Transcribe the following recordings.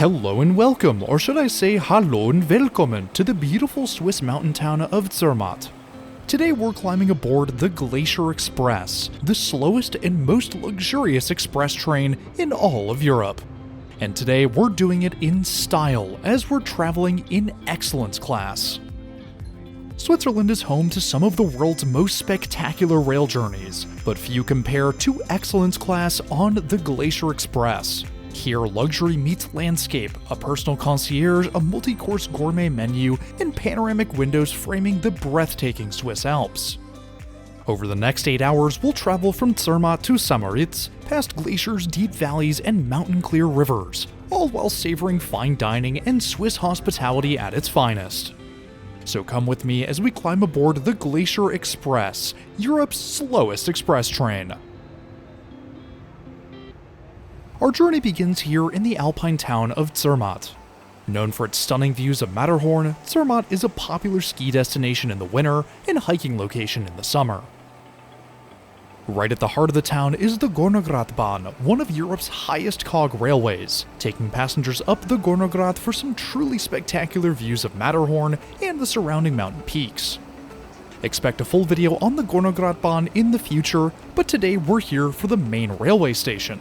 Hello and welcome, or should I say hallo and willkommen, to the beautiful Swiss mountain town of Zermatt. Today we're climbing aboard the Glacier Express, the slowest and most luxurious express train in all of Europe. And today we're doing it in style, as we're traveling in excellence class. Switzerland is home to some of the world's most spectacular rail journeys, but few compare to excellence class on the Glacier Express. Here, luxury meets landscape, a personal concierge, a multi-course gourmet menu, and panoramic windows framing the breathtaking Swiss Alps. Over the next 8 hours, we'll travel from Zermatt to Moritz, past glaciers, deep valleys, and mountain-clear rivers, all while savoring fine dining and Swiss hospitality at its finest. So come with me as we climb aboard the Glacier Express, Europe's slowest express train. Our journey begins here in the alpine town of Zermatt. Known for its stunning views of Matterhorn, Zermatt is a popular ski destination in the winter and hiking location in the summer. Right at the heart of the town is the Bahn, one of Europe's highest cog railways, taking passengers up the Gornergrat for some truly spectacular views of Matterhorn and the surrounding mountain peaks. Expect a full video on the Bahn in the future, but today we're here for the main railway station.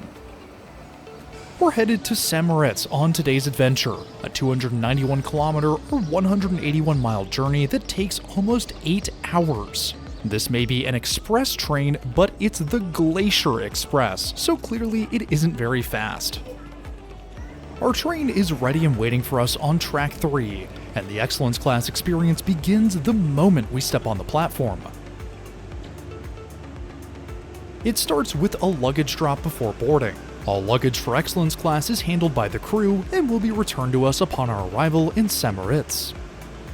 We're headed to Moritz on today's adventure, a 291-kilometer or 181-mile journey that takes almost 8 hours. This may be an express train, but it's the Glacier Express, so clearly it isn't very fast. Our train is ready and waiting for us on track 3, and the excellence class experience begins the moment we step on the platform. It starts with a luggage drop before boarding. All luggage for excellence class is handled by the crew and will be returned to us upon our arrival in Moritz.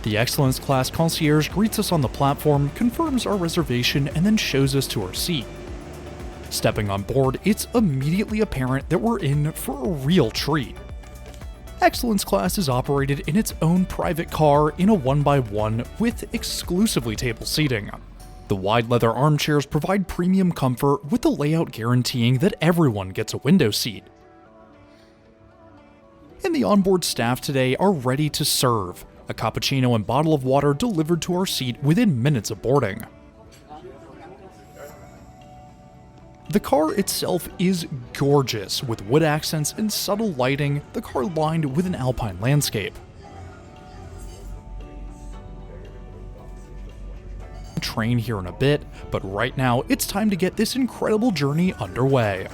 The excellence class concierge greets us on the platform, confirms our reservation, and then shows us to our seat. Stepping on board, it's immediately apparent that we're in for a real treat. Excellence class is operated in its own private car in a 1x1 with exclusively table seating. The wide leather armchairs provide premium comfort with the layout guaranteeing that everyone gets a window seat. And the onboard staff today are ready to serve. A cappuccino and bottle of water delivered to our seat within minutes of boarding. The car itself is gorgeous, with wood accents and subtle lighting, the car lined with an alpine landscape. Train here in a bit, but right now it's time to get this incredible journey underway.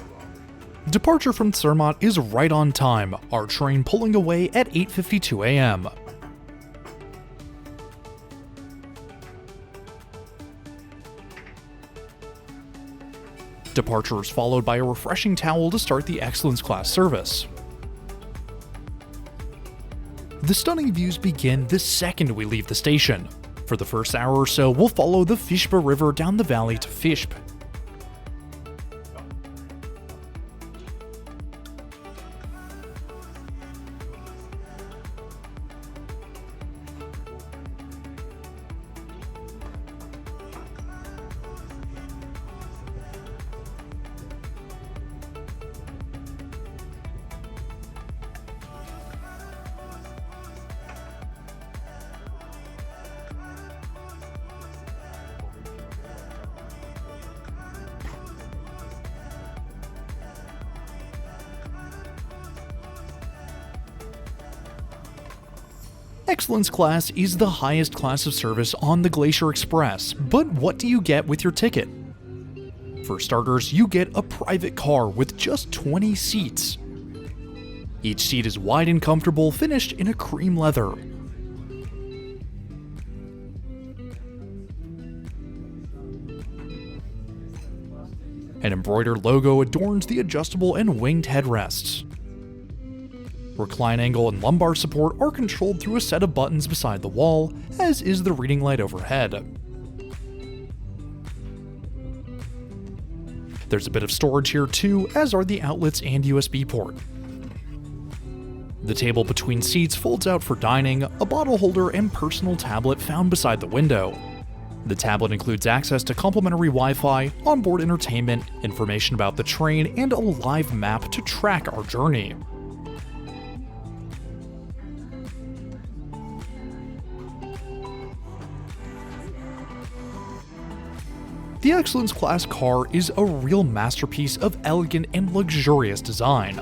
Departure from Zermatt is right on time, our train pulling away at 8:52 a.m. Departure is followed by a refreshing towel to start the excellence class service. The stunning views begin the second we leave the station. For the first hour or so, we'll follow the Fischbe River down the valley to Fischbe. Excellence class is the highest class of service on the Glacier Express, but what do you get with your ticket? For starters, you get a private car with just 20 seats. Each seat is wide and comfortable, finished in a cream leather. An embroidered logo adorns the adjustable and winged headrests. Recline angle and lumbar support are controlled through a set of buttons beside the wall, as is the reading light overhead. There's a bit of storage here too, as are the outlets and USB port. The table between seats folds out for dining, a bottle holder and personal tablet found beside the window. The tablet includes access to complimentary Wi-Fi, onboard entertainment, information about the train, and a live map to track our journey. The Excellence Class car is a real masterpiece of elegant and luxurious design.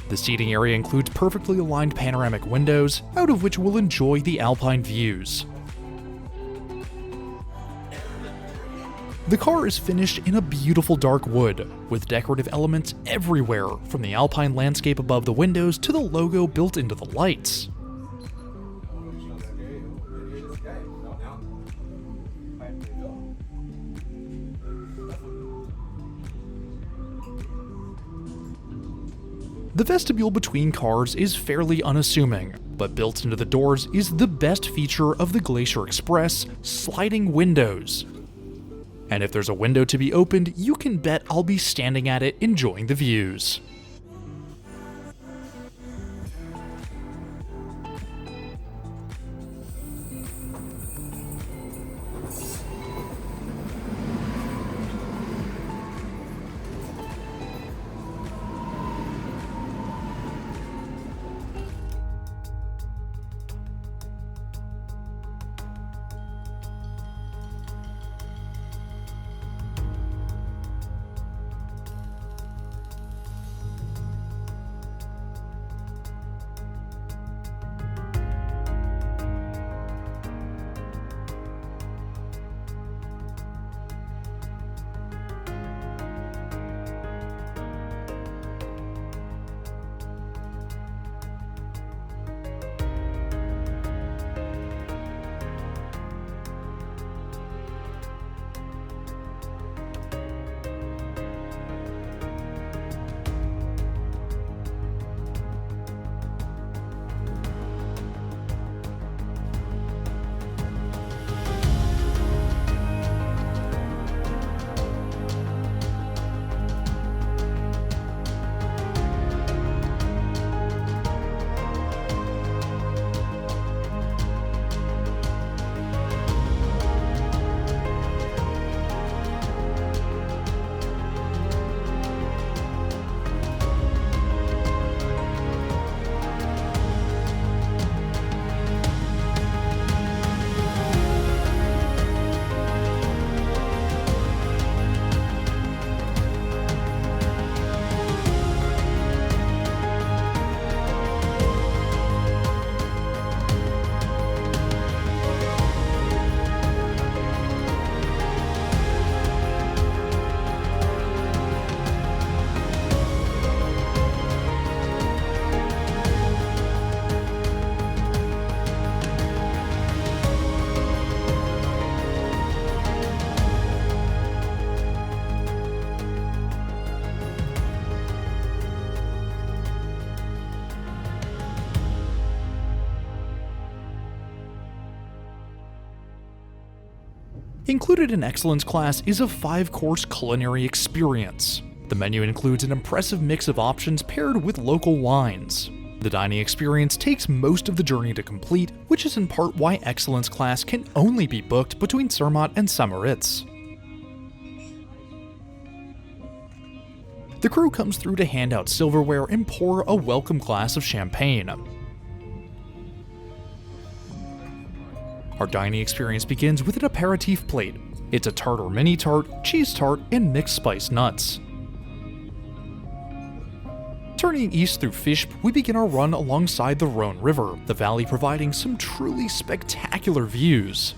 The seating area includes perfectly aligned panoramic windows, out of which we'll enjoy the alpine views. The car is finished in a beautiful dark wood, with decorative elements everywhere, from the alpine landscape above the windows to the logo built into the lights. The vestibule between cars is fairly unassuming, but built into the doors is the best feature of the Glacier Express: sliding windows. And if there's a window to be opened, you can bet I'll be standing at it enjoying the views. Included in Excellence Class is a 5-course culinary experience. The menu includes an impressive mix of options paired with local wines. The dining experience takes most of the journey to complete, which is in part why Excellence Class can only be booked between Zermatt and Moritz. The crew comes through to hand out silverware and pour a welcome glass of champagne. Our dining experience begins with an aperitif plate. It's a tart or mini tart, cheese tart, and mixed spice nuts. Turning east through Fischb, we begin our run alongside the Rhone River, the valley providing some truly spectacular views.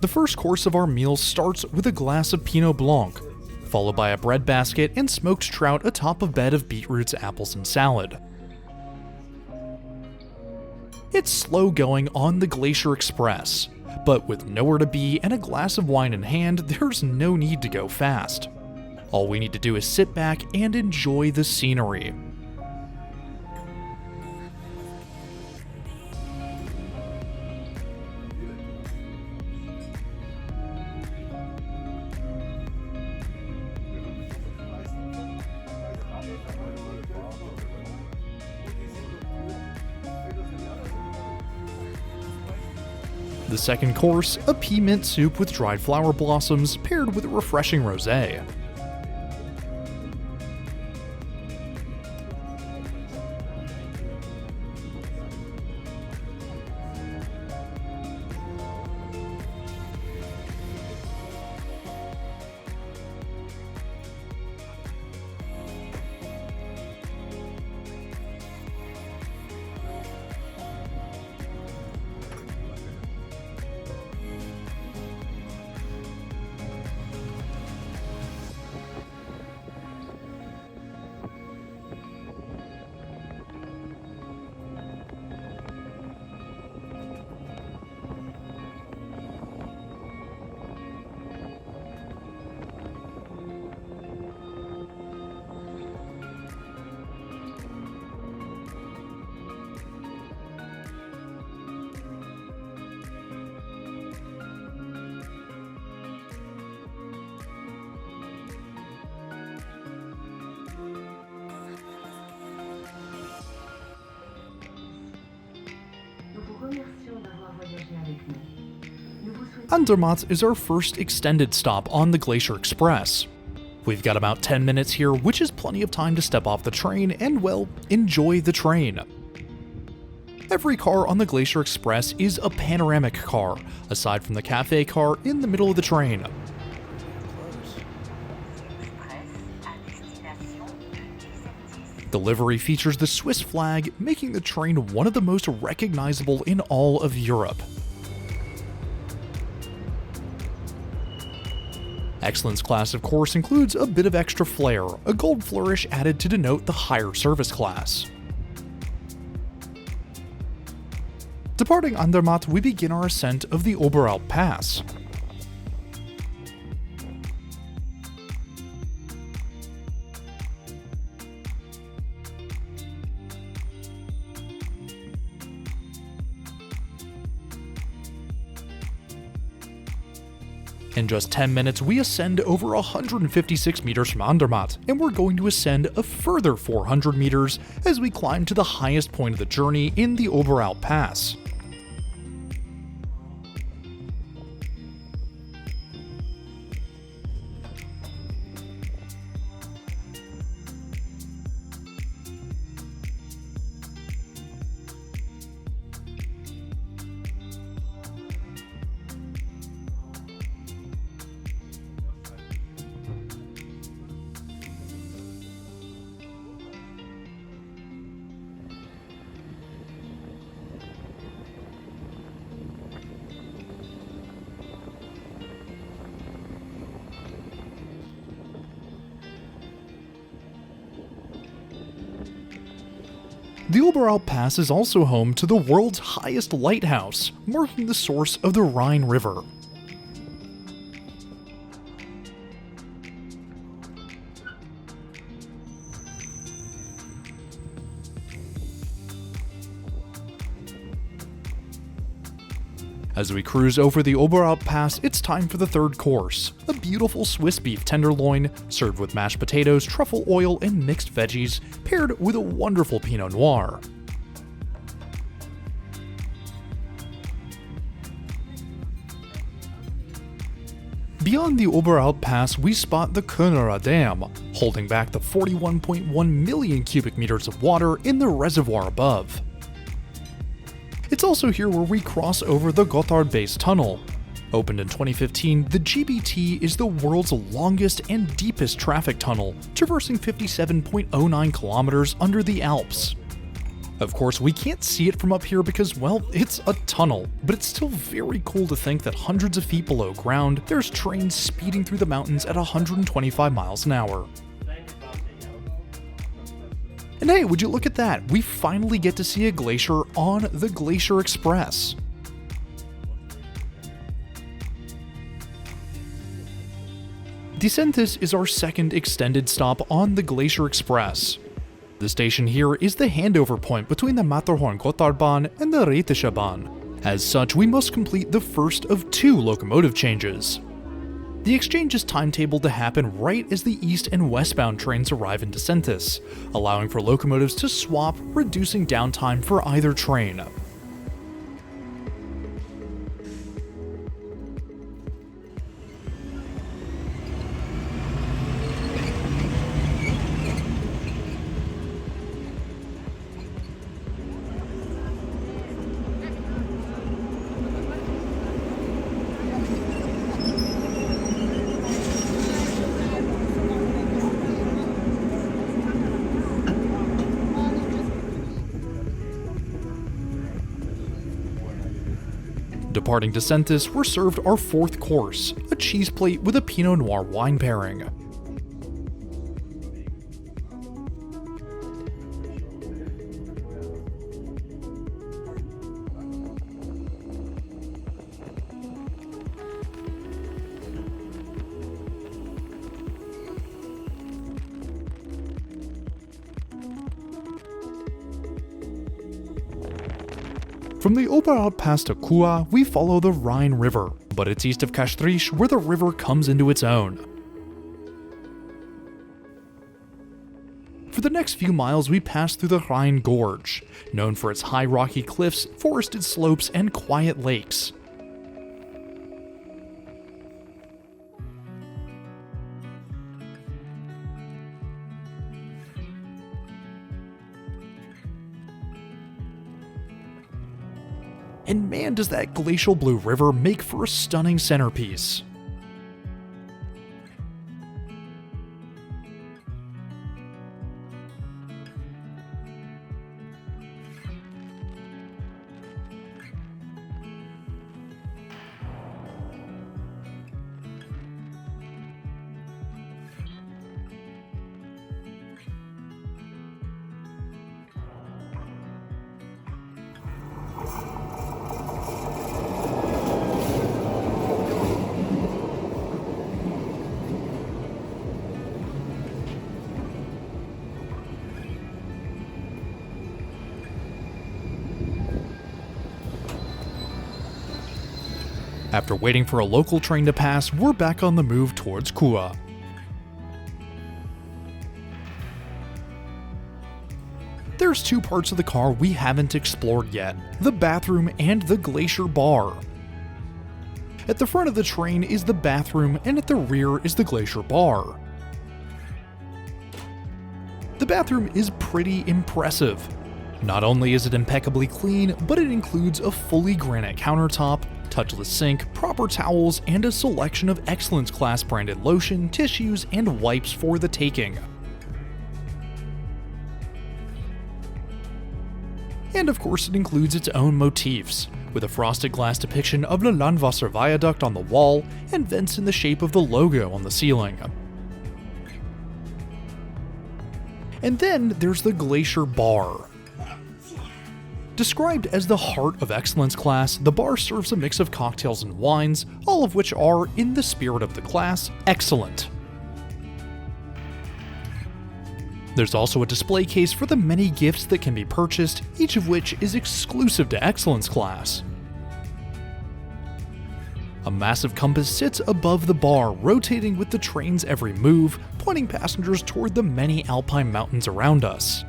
The first course of our meal starts with a glass of Pinot Blanc, followed by a bread basket and smoked trout atop a bed of beetroots, apples, and salad. It's slow going on the Glacier Express, but with nowhere to be and a glass of wine in hand, there's no need to go fast. All we need to do is sit back and enjoy the scenery. The second course, a pea mint soup with dried flower blossoms paired with a refreshing rosé. Zermatt is our first extended stop on the Glacier Express. We've got about 10 minutes here, which is plenty of time to step off the train and, well, enjoy the train. Every car on the Glacier Express is a panoramic car, aside from the cafe car in the middle of the train. The livery features the Swiss flag, making the train one of the most recognizable in all of Europe. Excellence class, of course, includes a bit of extra flair, a gold flourish added to denote the higher service class. Departing Zermatt, we begin our ascent of the Oberalp Pass. In just 10 minutes, we ascend over 156 meters from Zermatt, and we're going to ascend a further 400 meters as we climb to the highest point of the journey in the Oberalp Pass. The Oberalp Pass is also home to the world's highest lighthouse, marking the source of the Rhine River. As we cruise over the Oberalp Pass, it's time for the third course, a beautiful Swiss beef tenderloin, served with mashed potatoes, truffle oil, and mixed veggies, paired with a wonderful Pinot Noir. Beyond the Oberalp Pass, we spot the Könera Dam, holding back the 41.1 million cubic meters of water in the reservoir above. It's also here where we cross over the Gotthard Base Tunnel. Opened in 2015, the GBT is the world's longest and deepest traffic tunnel, traversing 57.09 kilometers under the Alps. Of course, we can't see it from up here because, well, it's a tunnel, but it's still very cool to think that hundreds of feet below ground, there's trains speeding through the mountains at 125 miles an hour. And hey, would you look at that? We finally get to see a glacier on the Glacier Express. Disentis is our second extended stop on the Glacier Express. The station here is the handover point between the Matterhorn-Gotthardbahn and the Rätische Bahn. As such, we must complete the first of 2 locomotive changes. The exchange is timetabled to happen right as the east and westbound trains arrive in Disentis, allowing for locomotives to swap, reducing downtime for either train. Departing Disentis, we're served our 4th course, a cheese plate with a Pinot Noir wine pairing. From the Oberalp pass to Chur, we follow the Rhine River, but it's east of Kastritz where the river comes into its own. For the next few miles, we pass through the Rhine Gorge, known for its high rocky cliffs, forested slopes, and quiet lakes. And man, does that glacial blue river make for a stunning centerpiece. After waiting for a local train to pass, we're back on the move towards Chur. There's 2 parts of the car we haven't explored yet, the bathroom and the Glacier Bar. At the front of the train is the bathroom, and at the rear is the Glacier Bar. The bathroom is pretty impressive. Not only is it impeccably clean, but it includes a fully granite countertop, touchless sink, proper towels, and a selection of Excellence Class branded lotion, tissues, and wipes for the taking. And of course it includes its own motifs, with a frosted glass depiction of the Landwasser Viaduct on the wall, and vents in the shape of the logo on the ceiling. And then there's the Glacier Bar. Described as the heart of Excellence Class, the bar serves a mix of cocktails and wines, all of which are, in the spirit of the class, excellent. There's also a display case for the many gifts that can be purchased, each of which is exclusive to Excellence Class. A massive compass sits above the bar, rotating with the train's every move, pointing passengers toward the many alpine mountains around us.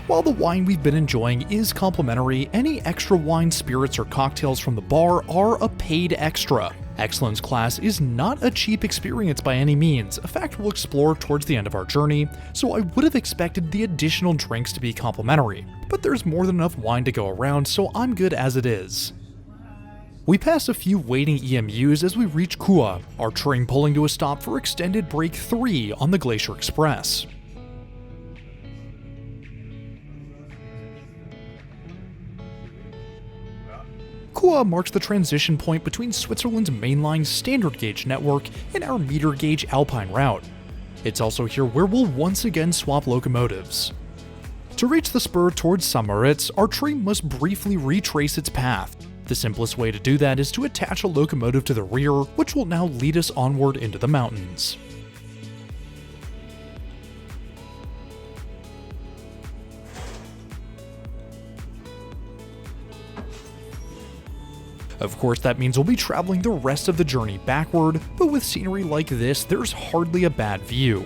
While the wine we've been enjoying is complimentary, any extra wine, spirits, or cocktails from the bar are a paid extra. Excellence Class is not a cheap experience by any means, a fact we'll explore towards the end of our journey, so I would have expected the additional drinks to be complimentary, but there's more than enough wine to go around, so I'm good as it is. We pass a few waiting EMUs as we reach Kua, our train pulling to a stop for extended break 3 on the Glacier Express. Kua marks the transition point between Switzerland's mainline standard gauge network and our meter gauge Alpine route. It's also here where we'll once again swap locomotives. To reach the spur towards St. Moritz, our train must briefly retrace its path. The simplest way to do that is to attach a locomotive to the rear, which will now lead us onward into the mountains. Of course, that means we'll be traveling the rest of the journey backward, but with scenery like this, there's hardly a bad view.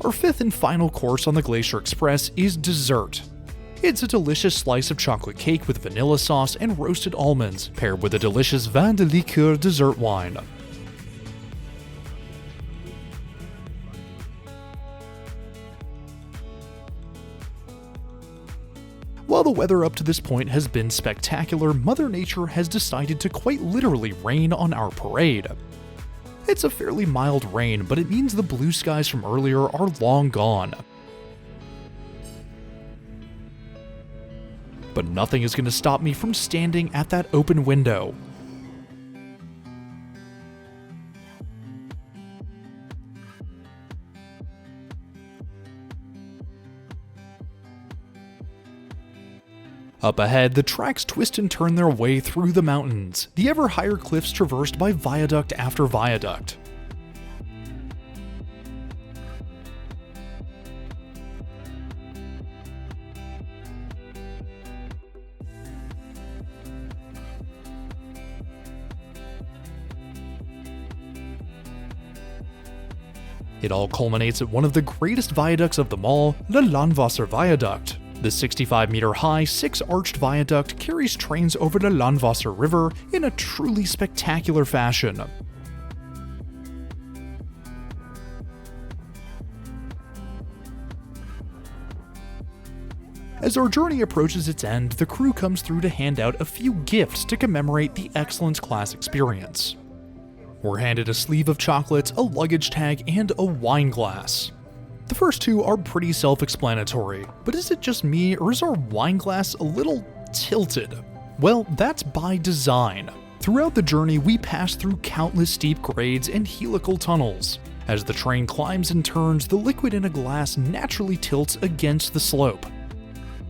Our fifth and final course on the Glacier Express is dessert. It's a delicious slice of chocolate cake with vanilla sauce and roasted almonds, paired with a delicious vin de liqueur dessert wine. While the weather up to this point has been spectacular, Mother Nature has decided to quite literally rain on our parade. It's a fairly mild rain, but it means the blue skies from earlier are long gone. But nothing is going to stop me from standing at that open window. Up ahead, the tracks twist and turn their way through the mountains, the ever higher cliffs traversed by viaduct after viaduct. It all culminates at one of the greatest viaducts of them all, the Landwasser Viaduct. The 65-meter-high, 6-arched viaduct carries trains over the Landwasser River in a truly spectacular fashion. As our journey approaches its end, the crew comes through to hand out a few gifts to commemorate the Excellence Class experience. We're handed a sleeve of chocolates, a luggage tag, and a wine glass. The first two are pretty self-explanatory, but is it just me, or is our wine glass a little tilted? Well, that's by design. Throughout the journey, we pass through countless steep grades and helical tunnels. As the train climbs and turns, the liquid in a glass naturally tilts against the slope.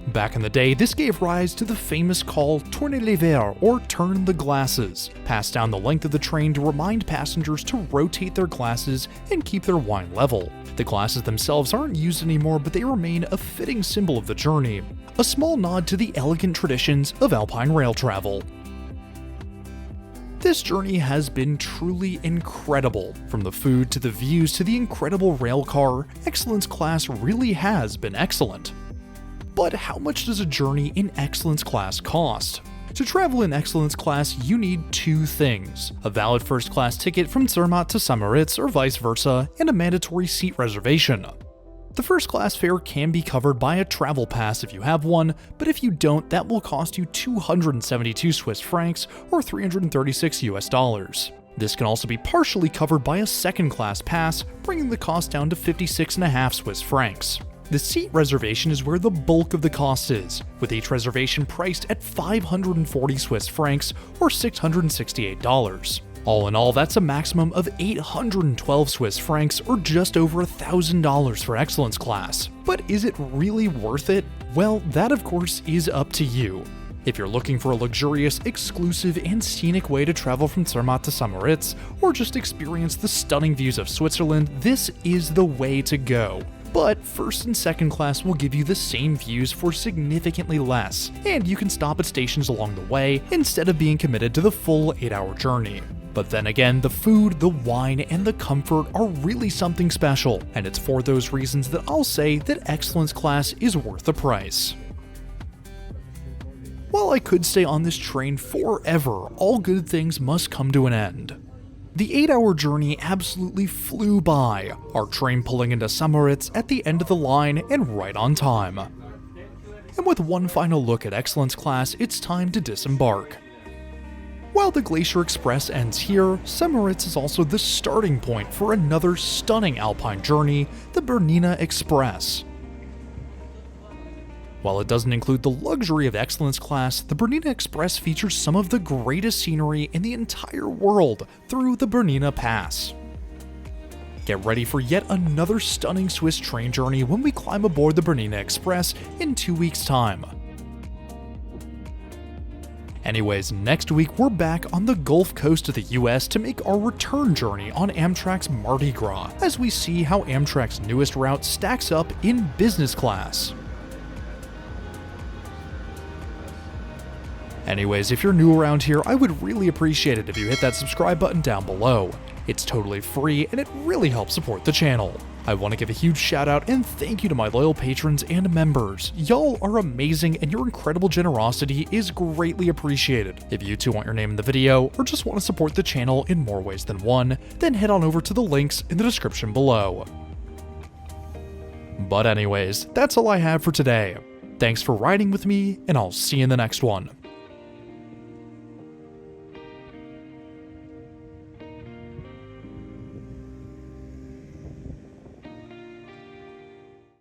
Back in the day, this gave rise to the famous call tourner les verres, or turn the glasses, passed down the length of the train to remind passengers to rotate their glasses and keep their wine level. The glasses themselves aren't used anymore, but they remain a fitting symbol of the journey, a small nod to the elegant traditions of Alpine rail travel. This journey has been truly incredible. From the food to the views to the incredible rail car, Excellence Class really has been excellent. But how much does a journey in Excellence Class cost? To travel in Excellence Class, you need two things: a valid first class ticket from Zermatt to St. Moritz or vice versa, and a mandatory seat reservation. The first class fare can be covered by a travel pass if you have one, but if you don't, that will cost you 272 Swiss francs or 336 US dollars. This can also be partially covered by a second class pass, bringing the cost down to 56.5 Swiss francs. The seat reservation is where the bulk of the cost is, with each reservation priced at 540 Swiss francs or $668. All in all, that's a maximum of 812 Swiss francs or just over $1,000 for Excellence Class. But is it really worth it? Well, that of course is up to you. If you're looking for a luxurious, exclusive, and scenic way to travel from Zermatt to St. Moritz, or just experience the stunning views of Switzerland, this is the way to go. But first and second class will give you the same views for significantly less, and you can stop at stations along the way instead of being committed to the full 8-hour journey. But then again, the food, the wine, and the comfort are really something special, and it's for those reasons that I'll say that Excellence Class is worth the price. While I could stay on this train forever, all good things must come to an end. The 8-hour journey absolutely flew by, our train pulling into Moritz at the end of the line and right on time. And with one final look at Excellence Class, it's time to disembark. While the Glacier Express ends here, Moritz is also the starting point for another stunning alpine journey, the Bernina Express. While it doesn't include the luxury of Excellence Class, the Bernina Express features some of the greatest scenery in the entire world through the Bernina Pass. Get ready for yet another stunning Swiss train journey when we climb aboard the Bernina Express in 2 weeks' time. Anyways, next week we're back on the Gulf Coast of the US to make our return journey on Amtrak's Mardi Gras, as we see how Amtrak's newest route stacks up in business class. Anyways, if you're new around here, I would really appreciate it if you hit that subscribe button down below. It's totally free and it really helps support the channel. I want to give a huge shout out and thank you to my loyal patrons and members. Y'all are amazing and your incredible generosity is greatly appreciated. If you too want your name in the video or just want to support the channel in more ways than one, then head on over to the links in the description below. But anyways, that's all I have for today. Thanks for riding with me and I'll see you in the next one.